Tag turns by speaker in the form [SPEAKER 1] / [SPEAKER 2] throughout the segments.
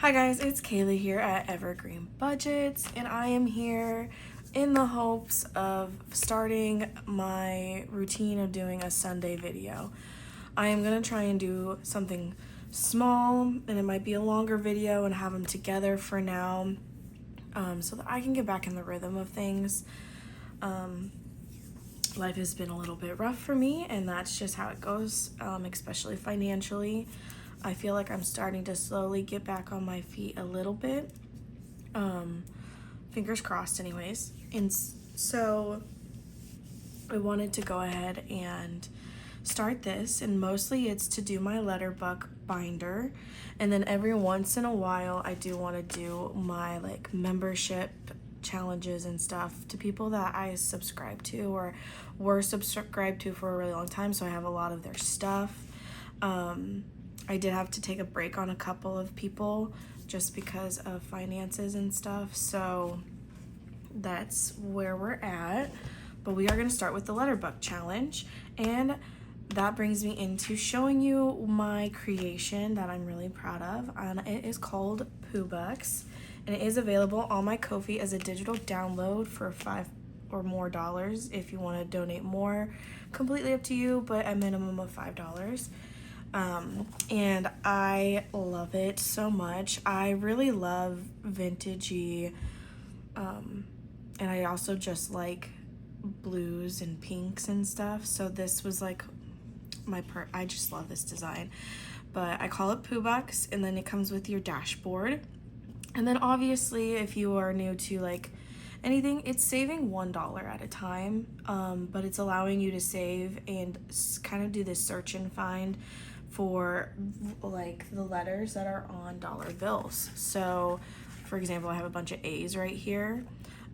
[SPEAKER 1] Hi guys, it's Kayla here at Evergreen Budgets, and I am here in the hopes of starting my routine of doing a Sunday video. I am going to try and do something small, and it might be a longer video and have them together for now, so that I can get back in the rhythm of things. Life has been a little bit rough for me, and that's just how it goes, especially financially. I feel like I'm starting to slowly get back on my feet a little bit. Fingers crossed anyways. And so I wanted to go ahead and start this, and mostly it's to do my letter book binder, and then every once in a while I do want to do my like membership challenges and stuff to people that I subscribe to or were subscribed to for a really long time, so I have a lot of their stuff. I did have to take a break on a couple of people just because of finances and stuff, so that's where we're at. But we are going to start with the letter book challenge, and that brings me into showing you my creation that I'm really proud of, and it is called Pooh, and it is available on my Ko-fi as a digital download for $5 or more if you want to donate more. Completely up to you, but a minimum of $5. And I love it so much. I really love vintagey, and I also just like blues and pinks and stuff, so this was like I just love this design. But I call it Pooh, and then it comes with your dashboard, and then obviously if you are new to like anything, it's saving $1 at a time, but it's allowing you to save and kind of do this search and find for like the letters that are on dollar bills. So for example, I have a bunch of A's right here,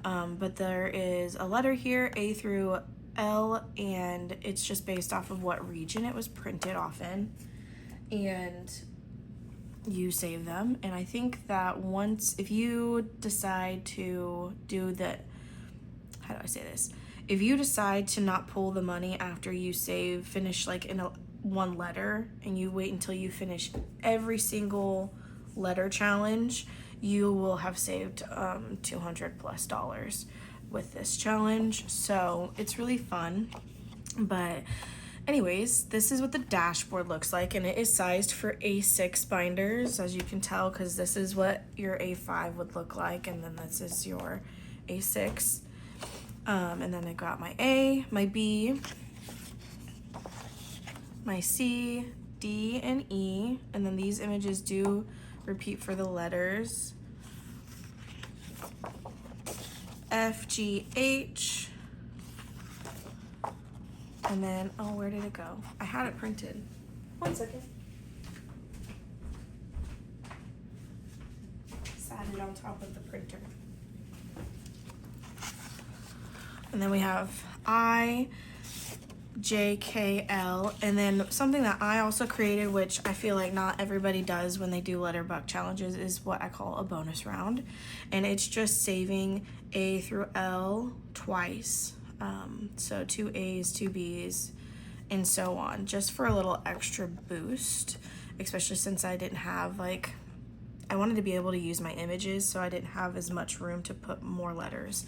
[SPEAKER 1] but there is a letter here, A through L, and it's just based off of what region it was printed off in, and you save them. And I think that once, if you decide to do the, how do I say this? If you decide to not pull the money after you finish like in one letter, and you wait until you finish every single letter challenge, you will have saved $200+ with this challenge. So it's really fun. But anyways, this is what the dashboard looks like, and it is sized for A6 binders, as you can tell, because this is what your A5 would look like, and then this is your A6. And then I got my A, my B, my C, D, and E, and then these images do repeat for the letters. F, G, H, and then, oh, where did it go? I had it printed. One second. Sat it on top of the printer. And then we have I, J, K, L, and then something that I also created, which I feel like not everybody does when they do letter book challenges, is what I call a bonus round, and it's just saving A through L twice, so 2 A's, 2 B's, and so on, just for a little extra boost, especially since I didn't have I wanted to be able to use my images, so I didn't have as much room to put more letters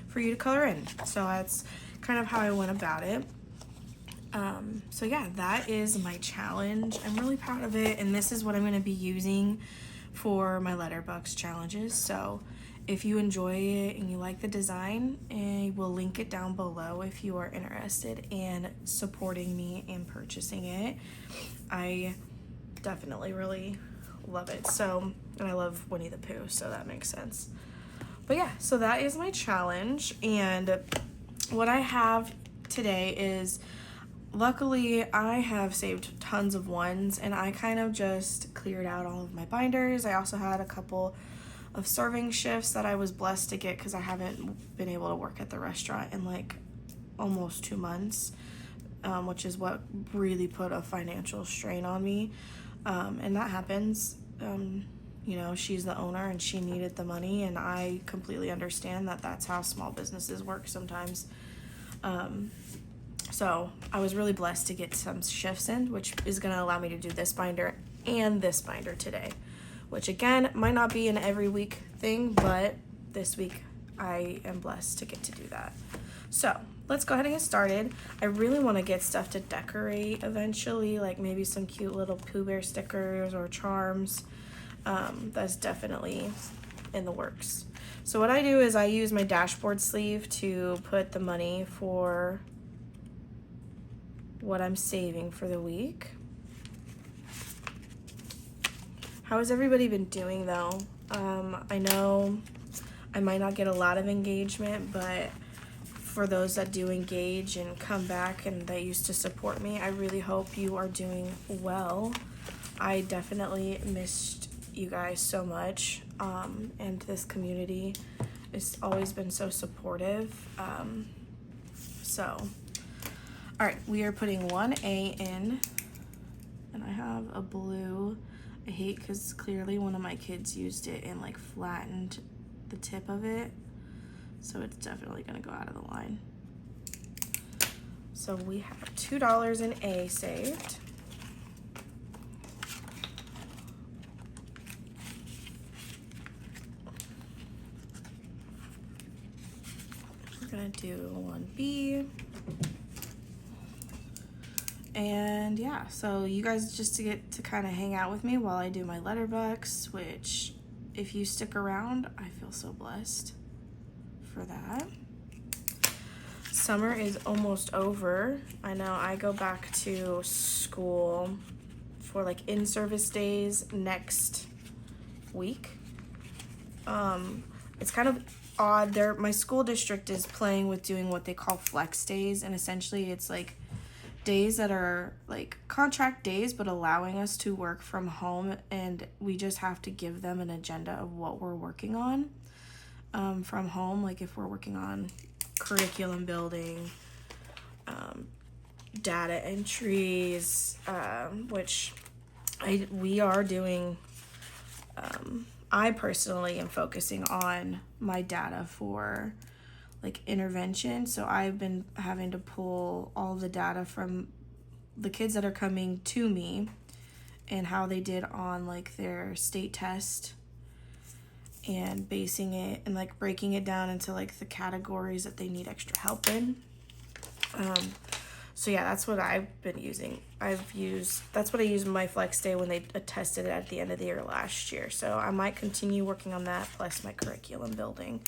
[SPEAKER 1] for you to color in. So that's kind of how I went about it. So yeah, that is my challenge. I'm really proud of it, and this is what I'm going to be using for my letterbox challenges. So if you enjoy it and you like the design, I will link it down below if you are interested in supporting me and purchasing it. I definitely really love it. So, and I love Winnie the Pooh, so that makes sense. But yeah, so that is my challenge, and what I have today is, luckily I have saved tons of ones, and I kind of just cleared out all of my binders. I also had a couple of serving shifts that I was blessed to get because I haven't been able to work at the restaurant in like almost 2 months, which is what really put a financial strain on me, and that happens. You know, she's the owner and she needed the money, and I completely understand that that's how small businesses work sometimes. So I was really blessed to get some shifts in, which is going to allow me to do this binder and this binder today, which again, might not be an every week thing, but this week I am blessed to get to do that. So let's go ahead and get started. I really want to get stuff to decorate eventually, like maybe some cute little Pooh Bear stickers or charms. That's definitely in the works. So what I do is I use my dashboard sleeve to put the money for what I'm saving for the week. How has everybody been doing though? I know I might not get a lot of engagement, but for those that do engage and come back and that used to support me, I really hope you are doing well. I definitely missed you guys so much, and this community has always been so supportive. All right, we are putting 1A in, and I have a blue. I hate because clearly one of my kids used it and like flattened the tip of it, so it's definitely gonna go out of the line. So we have $2 in A saved. We're gonna do 1B. And yeah, so you guys just to get to kind of hang out with me while I do my letterbucks, which if you stick around, I feel so blessed for that. Summer is almost over. I know I go back to school for like in-service days next week. It's kind of odd there. My school district is playing with doing what they call flex days, and essentially it's like days that are like contract days but allowing us to work from home, and we just have to give them an agenda of what we're working on from home. Like if we're working on curriculum building, data entries, which we are doing. I personally am focusing on my data for like intervention. So I've been having to pull all the data from the kids that are coming to me and how they did on like their state test, and basing it and like breaking it down into like the categories that they need extra help in. So yeah, that's what I've been using. That's what I used in my flex day when they tested it at the end of the year last year. So I might continue working on that plus my curriculum building.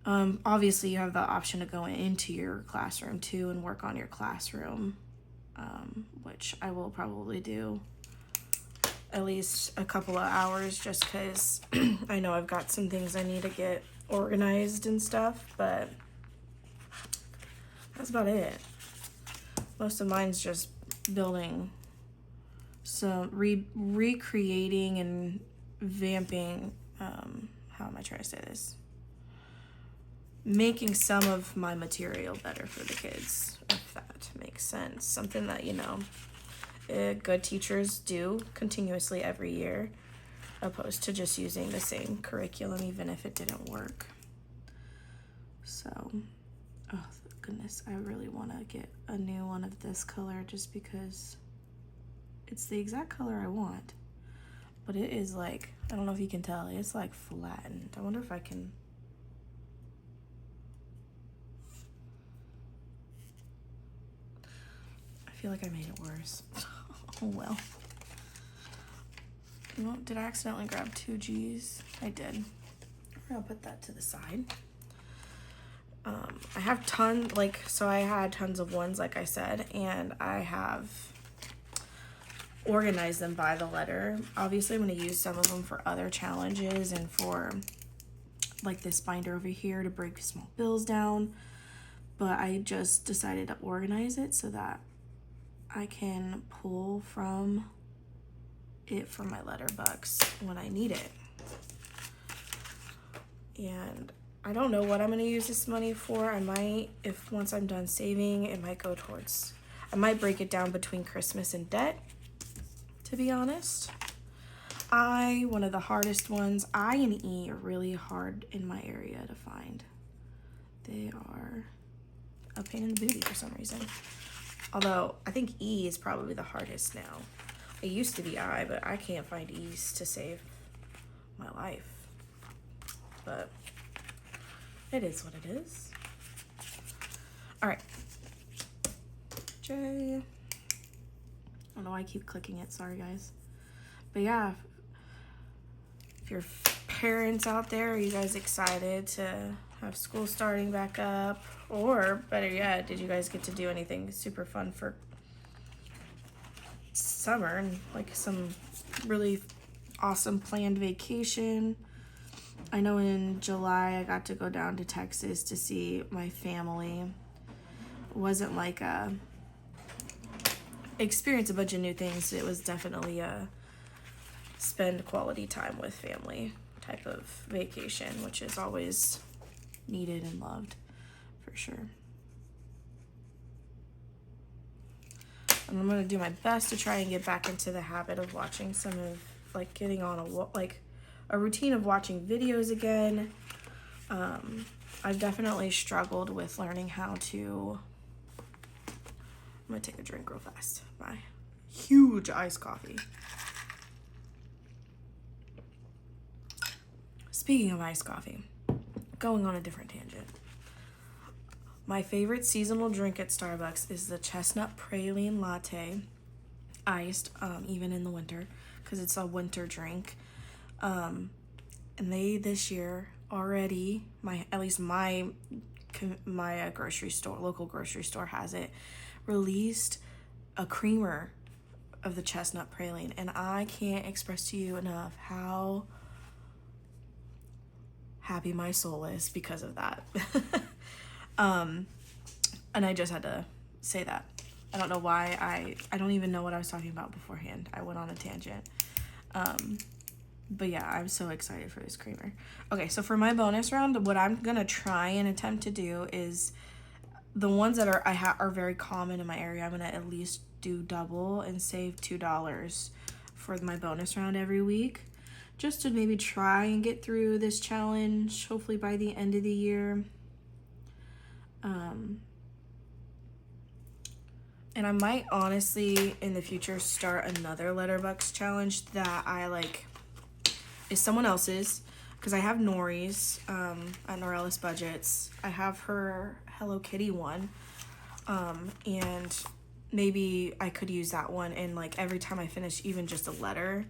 [SPEAKER 1] Obviously you have the option to go into your classroom too and work on your classroom, which I will probably do at least a couple of hours just because I know I've got some things I need to get organized and stuff, but that's about it. Most of mine's just building some recreating and vamping, how am I trying to say this? Making some of my material better for the kids, if that makes sense. Something that, you know, good teachers do continuously every year, opposed to just using the same curriculum even if it didn't work. So, oh goodness, I really want to get a new one of this color just because it's the exact color I want. But it is like, I don't know if you can tell, it's like flattened. I wonder if I can... I feel like I made it worse. Oh well. Well, did I accidentally grab 2 G's? I did. I'll put that to the side. I have I had tons of ones, like I said, and I have organized them by the letter. Obviously, I'm going to use some of them for other challenges and for like this binder over here to break small bills down, but I just decided to organize it so that I can pull from it for my letter bucks when I need it. And I don't know what I'm going to use this money for. I might, if once I'm done saving, it might go towards, I might break it down between Christmas and debt, to be honest. One of the hardest ones, I and E are really hard in my area to find. They are a pain in the booty for some reason. Although I think E is probably the hardest now. It used to be I, but I can't find E's to save my life. But it is what it is. All right. J. I don't know why I keep clicking it. Sorry, guys. But yeah, if you're parents out there, are you guys excited to have school starting back up? Or better yet, did you guys get to do anything super fun for summer and like some really awesome planned vacation? I know in July I got to go down to Texas to see my family. It wasn't like a experience a bunch of new things. It was definitely a spend quality time with family type of vacation, which is always needed and loved for sure. And I'm gonna do my best to try and get back into the habit of watching some of, like, getting on a routine of watching videos again. I've definitely struggled with learning how to. I'm gonna take a drink real fast. My huge iced coffee. Speaking of iced coffee, going on a different tangent. My favorite seasonal drink at Starbucks is the chestnut praline latte, iced, even in the winter, because it's a winter drink. And they this year already, my grocery store, local grocery store has it, released a creamer of the chestnut praline, and I can't express to you enough how happy my soul is because of that. And I just had to say that. I don't know why I don't even know what I was talking about beforehand. I went on a tangent. But yeah, I'm so excited for this creamer. Okay, so for my bonus round, what I'm gonna try and attempt to do is the ones that are very common in my area, I'm gonna at least do double and save $2 for my bonus round every week, just to maybe try and get through this challenge, hopefully by the end of the year. And I might honestly in the future start another Letterboxd challenge that I like is someone else's, because I have Nori's at Kayla-EvergreenBudgets. I have her Hello Kitty one, and maybe I could use that one, and like every time I finish even just a letter,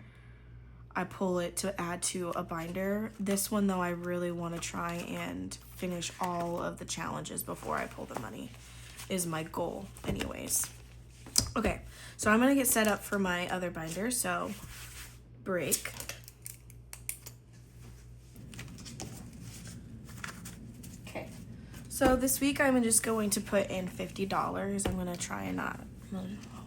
[SPEAKER 1] I pull it to add to a binder. This one though, I really want to try and finish all of the challenges before I pull the money, is my goal anyways. Okay, so I'm gonna get set up for my other binder, so break. Okay, so this week I'm just going to put in $50. I'm gonna try and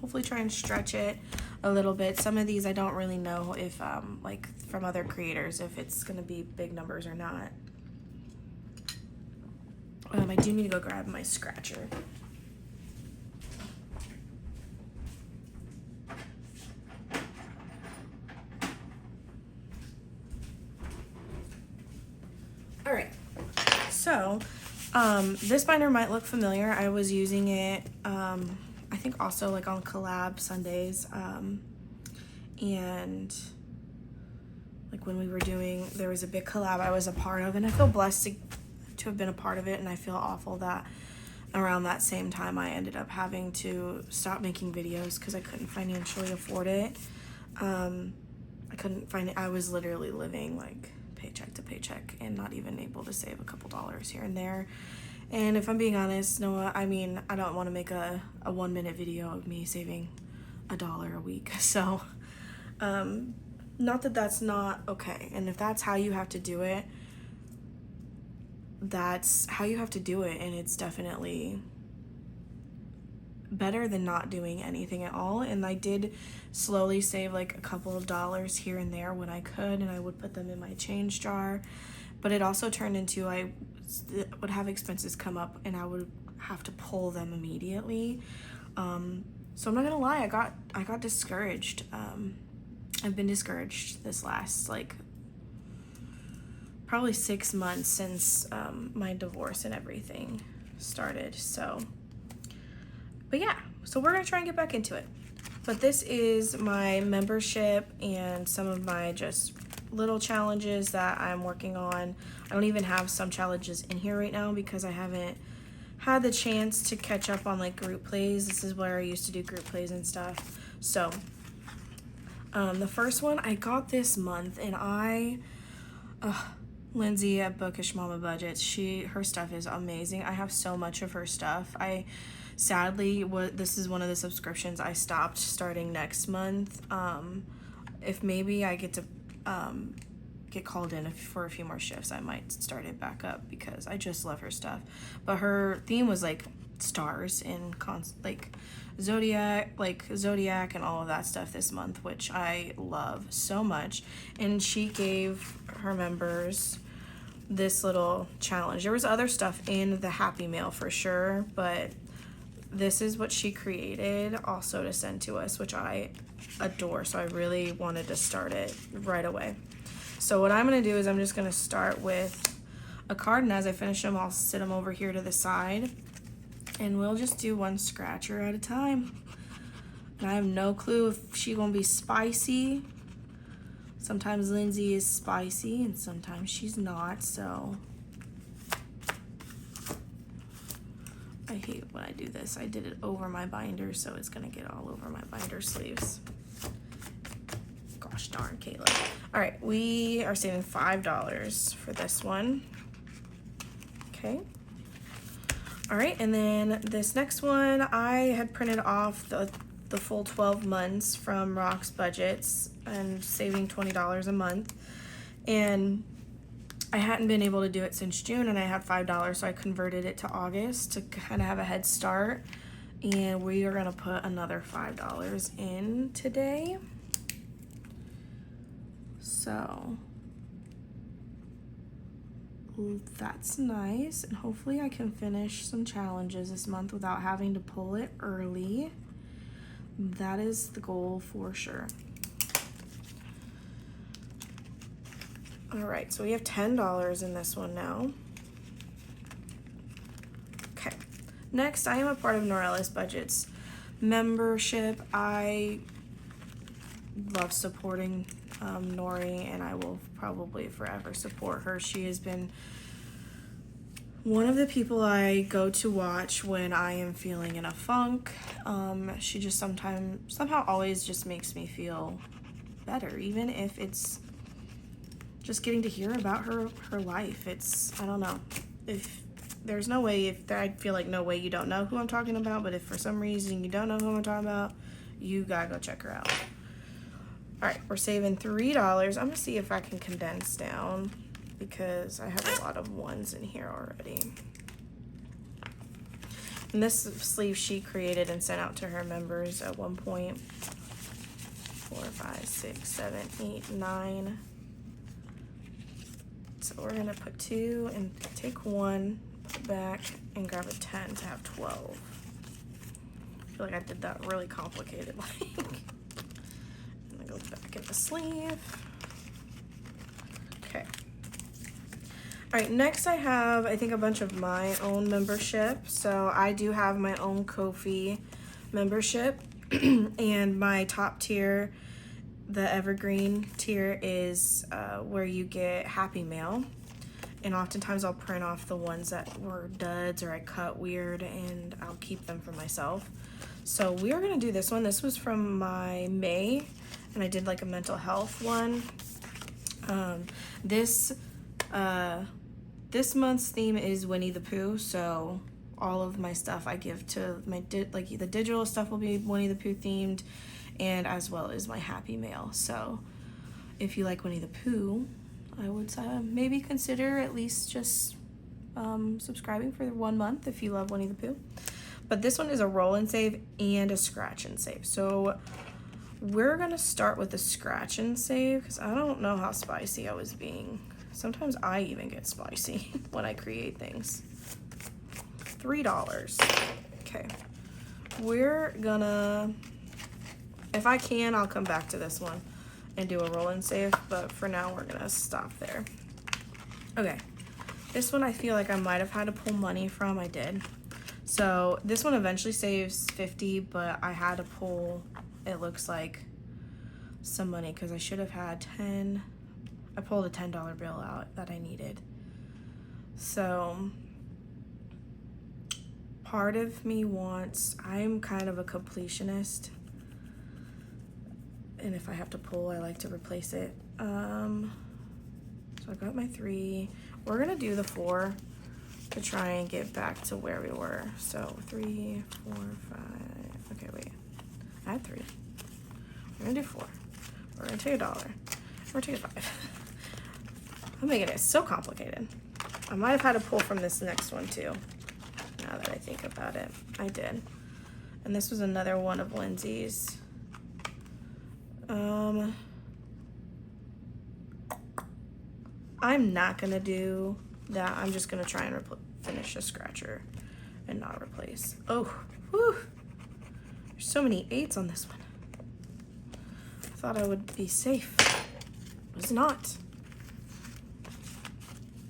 [SPEAKER 1] hopefully try and stretch it a little bit. Some of these I don't really know if like from other creators if it's gonna be big numbers or not. I do need to go grab my scratcher. All right, so this binder might look familiar. I was using it I think also like on collab Sundays, and like when we were doing, there was a big collab I was a part of, and I feel blessed to have been a part of it, and I feel awful that around that same time I ended up having to stop making videos because I couldn't financially afford it. I couldn't find it. I was literally living like paycheck to paycheck and not even able to save a couple dollars here and there. And if I'm being honest, Noah, I mean, I don't want to make a 1 minute video of me saving $1 a week. So, not that that's not okay. And if that's how you have to do it, that's how you have to do it. And it's definitely better than not doing anything at all. And I did slowly save like a couple of dollars here and there when I could, and I would put them in my change jar. But it also turned into I would have expenses come up and I would have to pull them immediately. So I'm not gonna lie, I got discouraged. I've been discouraged this last like probably 6 months since my divorce and everything started. So, but yeah, so we're gonna try and get back into it. But this is my membership and some of my just little challenges that I'm working on. I don't even have some challenges in here right now because I haven't had the chance to catch up on like group plays. This is where I used to do group plays and stuff. So the first one I got this month, and Lindsay at Bookish Mama Budgets, her stuff is amazing. I have so much of her stuff. Sadly, this is one of the subscriptions I stopped starting next month. If maybe I get to get called in for a few more shifts, I might start it back up because I just love her stuff. But her theme was like stars and like zodiac and all of that stuff this month, which I love so much. And she gave her members this little challenge. There was other stuff in the Happy Mail for sure, but this is what she created also to send to us, which I adore. So I really wanted to start it right away. So what I'm going to do is I'm just going to start with a card, and as I finish them, I'll sit them over here to the side, and we'll just do one scratcher at a time. And I have no clue if she's going to be spicy. Sometimes Lindsay is spicy and sometimes she's not, so I hate when I do this. I did it over my binder, so it's going to get all over my binder sleeves. Gosh darn, Kayla. All right, we are saving $5 for this one. Okay. All right, and then this next one, I had printed off the full 12 months from Rock's Budgets and saving $20 a month. And I hadn't been able to do it since June, and I had $5, so I converted it to August to kind of have a head start. And we are gonna put another $5 in today. So that's nice, and hopefully I can finish some challenges this month without having to pull it early. That is the goal for sure. All right, so we have $10 in this one now. Okay, next I am a part of Norella's Budgets membership. I love supporting Nori, and I will probably forever support her. She has been one of the people I go to watch when I am feeling in a funk. She just somehow always just makes me feel better, even if it's just getting to hear about her life. I don't know, if there's no way, I feel like no way you don't know who I'm talking about, but if for some reason you don't know who I'm talking about, you gotta go check her out. All right, we're saving $3. I'm gonna see if I can condense down because I have a lot of ones in here already. And this sleeve she created and sent out to her members at one point. 4, 5, 6, 7, 8, 9. So we're gonna put 2 and take 1, put it back, and grab a 10 to have 12. I feel like I did that really complicated. And it goes back in the sleeve. Okay. All right, next I have, I think, a bunch of my own membership. So I do have my own Ko-fi membership, and my top tier, the Evergreen tier, is where you get Happy Mail. And oftentimes I'll print off the ones that were duds or I cut weird, and I'll keep them for myself. So we are gonna do this one. This was from my May, and I did like a mental health one. This month's theme is Winnie the Pooh, so all of my stuff I give to my the digital stuff will be Winnie the Pooh themed, and as well as my Happy Mail. So if you like Winnie the Pooh, I would maybe consider at least just subscribing for 1 month if you love Winnie the Pooh. But this one is a roll and save and a scratch and save. So we're gonna start with the scratch and save because I don't know how spicy I was being. Sometimes I even get spicy when I create things. $3. Okay. We're gonna, if I can, I'll come back to this one and do a roll and save, but for now we're gonna stop there. Okay. This one I feel like I might have had to pull money from. I did. So this one eventually saves $50, but I had to pull it looks like some money because I should have had 10. I pulled a $10 bill out that I needed. So part of me wants, I'm kind of a completionist, and if I have to pull, I like to replace it. So I got my 3. We're gonna do the 4 to try and get back to where we were. So 3, 4, 5. Okay, wait. I had 3. We're gonna do 4. We're gonna take $1. We're gonna take 5. I'm making it so complicated. I might have had to pull from this next one too. Now that I think about it, I did. And this was another one of Lindsay's. I'm not gonna do that. I'm just gonna try and finish a scratcher and not replace. Oh, whew. There's so many 8s on this one. I thought I would be safe. Was not.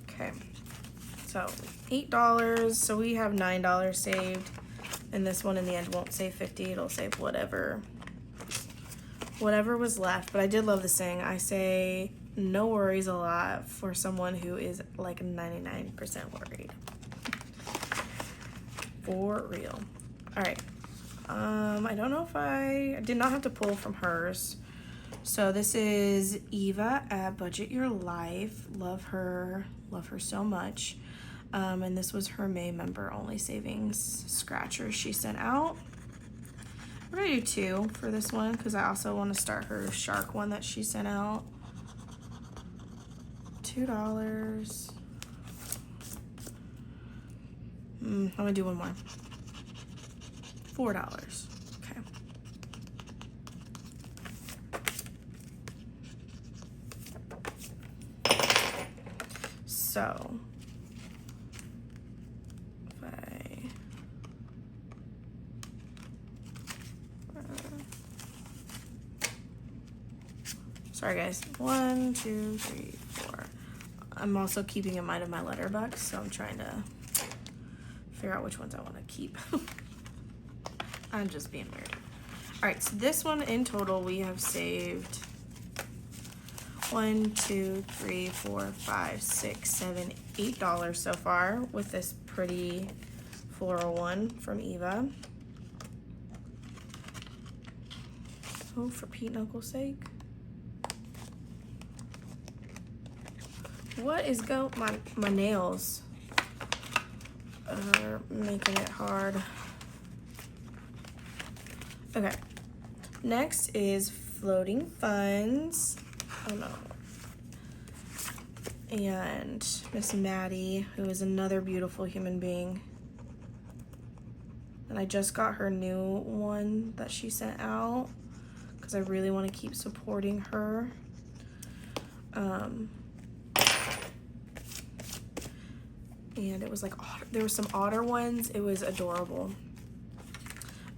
[SPEAKER 1] Okay, so $8. So we have $9 saved, and this one in the end won't save 50. It'll save whatever was left. But I did love the saying. I say no worries a lot for someone who is like 99% worried. For real. All right. I don't know if I did not have to pull from hers. So this is Eva at Budget Your Life. Love her so much. And this was her May member only savings scratcher she sent out. We're gonna do 2 for this one because I also want to start her shark one that she sent out. $2. I'm gonna do one more. $4. Okay. So if I sorry guys, 1, 2, 3, 4. I'm also keeping in mind of my letter bucks, so I'm trying to figure out which ones I want to keep. I'm just being weird. All right, so this one in total we have saved 1, 2, 3, 4, 5, 6, 7, $8 so far with this pretty floral one from Eva. Oh, for Pete and Uncle's sake. What is my nails are making it hard. Okay, next is floating funds. Oh no. And Miss Maddie, who is another beautiful human being. And I just got her new one that she sent out because I really want to keep supporting her. And it was like, there were some otter ones. It was adorable.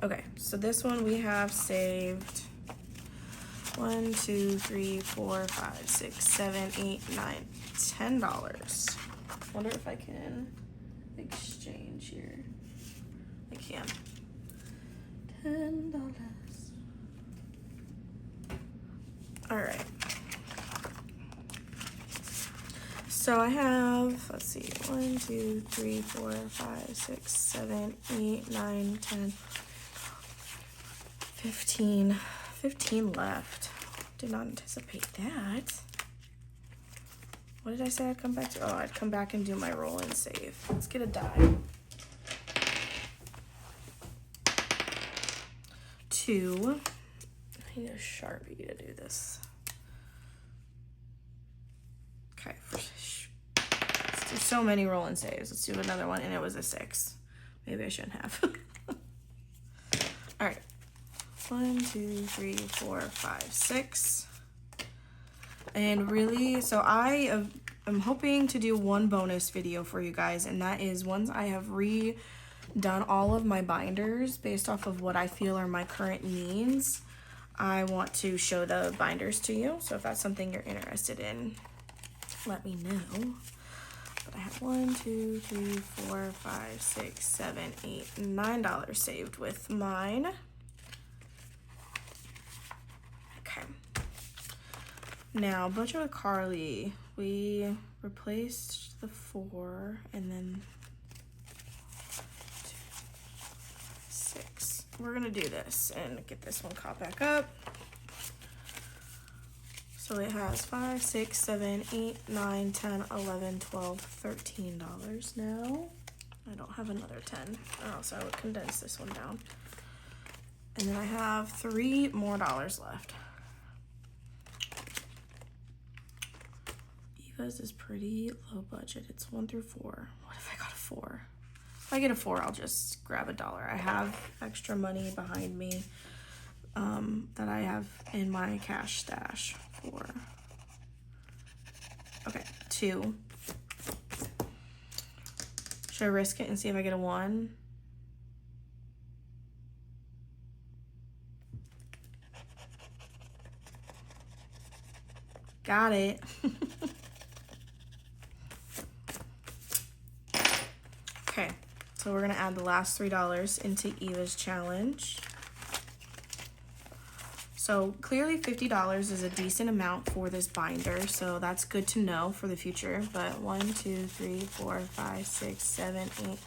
[SPEAKER 1] Okay, so this one we have saved 1, 2, 3, 4, 5, 6, 7, 8, 9, $10. Wonder if I can exchange here. I can. $10. All right. So I have, let's see, 1, 2, 3, 4, 5, 6, 7, 8, 9, 10, 15 left. Did not anticipate that. What did I say I'd come back to? Oh, I'd come back and do my roll and save. Let's get a die. 2. I need a Sharpie to do this. Okay, let's do so many roll and saves. Let's do another one, and it was a 6. Maybe I shouldn't have. All right. 1, 2, 3, 4, 5, 6. And really, so I am hoping to do one bonus video for you guys, and that is once I have redone all of my binders based off of what I feel are my current needs, I want to show the binders to you. So if that's something you're interested in, let me know. But I have 1, 2, 3, 4, 5, 6, 7, 8, $9 saved with mine. Now, Budget with Carly, we replaced the 4 and then 2, 6. We're gonna do this and get this one caught back up. So it has $5, $6, $7, $8, $9, $10, $11, $12, $13 now. I don't have another 10, or else I would condense this one down. And then I have $3 more left. Eva's is pretty low budget. It's 1 through 4. What if I got a 4? If I get a 4, I'll just grab $1. I have extra money behind me that I have in my cash stash for. Okay, 2. Should I risk it and see if I get a 1? Got it. Okay, so we're gonna add the last $3 into Eva's challenge. So clearly $50 is a decent amount for this binder, so that's good to know for the future. But 1, 2, 3, 4, 5, 6, 7, 8,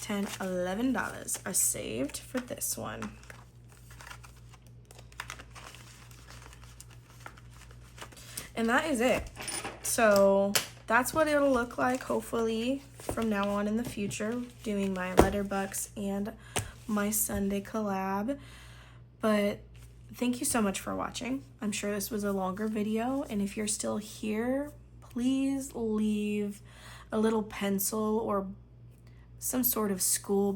[SPEAKER 1] 10, $11 are saved for this one. And that is it. So that's what it'll look like, hopefully, from now on in the future, doing my Letterbucks and my Sunday collab. But thank you so much for watching. I'm sure this was a longer video, and if you're still here, please leave a little pencil or some sort of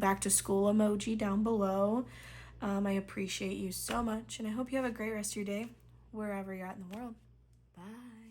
[SPEAKER 1] back to school emoji down below. I appreciate you so much, and I hope you have a great rest of your day, wherever you're at in the world. Bye.